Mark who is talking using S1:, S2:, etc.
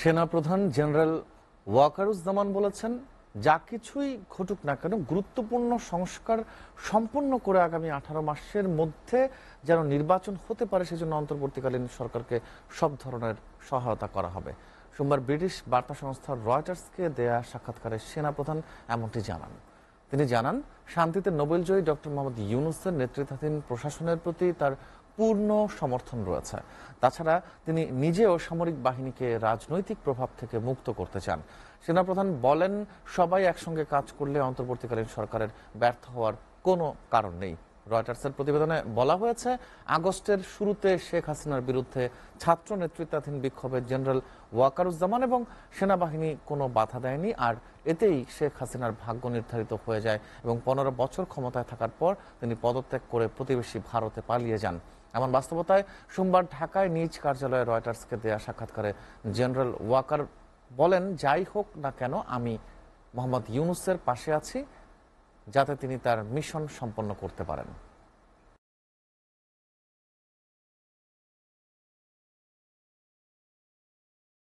S1: সেনাপ্রধান জেনারেল ওয়াকারুজ্জামান বলেছেন, যা কিছুই ঘটুক না কেন গুরুত্বপূর্ণ সংস্কার সম্পন্ন করে আগামী 18 মাসের মধ্যে যেন নির্বাচন হতে পারে সেজন্য অন্তর্বর্তীকালীন সরকারকে সব ধরনের সহায়তা করা হবে। সোমবার ব্রিটিশ বার্তা সংস্থা রয়টার্সকে দেয়া সাক্ষাৎকারে সেনাপ্রধান এমনটি জানান। তিনি জানান, শান্তিতে নোবেলজয়ী ডক্টর মোহাম্মদ ইউনূসের নেতৃত্বাধীন প্রশাসনের প্রতি তার পূর্ণ সমর্থন রয়েছে। তাছাড়া তিনি নিজেও সামরিক বাহিনীকে রাজনৈতিক প্রভাব থেকে মুক্ত করতে চান। সেনাপ্রধান বলেন, সবাই একসঙ্গে কাজ করলে অন্তর্বর্তীকালীন সরকারের ব্যর্থ হওয়ার কোনো কারণ নেই। রয়টার্সের প্রতিবেদনে বলা হয়েছে, আগস্টের শুরুতে শেখ হাসিনার বিরুদ্ধে ছাত্র নেতৃত্বাধীন বিক্ষোভে জেনারেল ওয়াকারুজ্জামান এবং সেনাবাহিনী কোনো বাধা দেয়নি, আর এতেই শেখ হাসিনার ভাগ্য নির্ধারিত হয়ে যায় এবং 15 বছর ক্ষমতায় থাকার পর তিনি পদত্যাগ করে প্রতিবেশী ভারতে পালিয়ে যান। এমন বাস্তবতায় সোমবার ঢাকায় নিজ কার্যালয়ে রয়টার্সকে দেয়া সাক্ষাৎকারে জেনারেল ওয়াকার বলেন, যাই হোক না কেন আমি মোহাম্মদ ইউনূসের পাশে আছি যাতে তিনি তার মিশন সম্পন্ন করতে পারেন।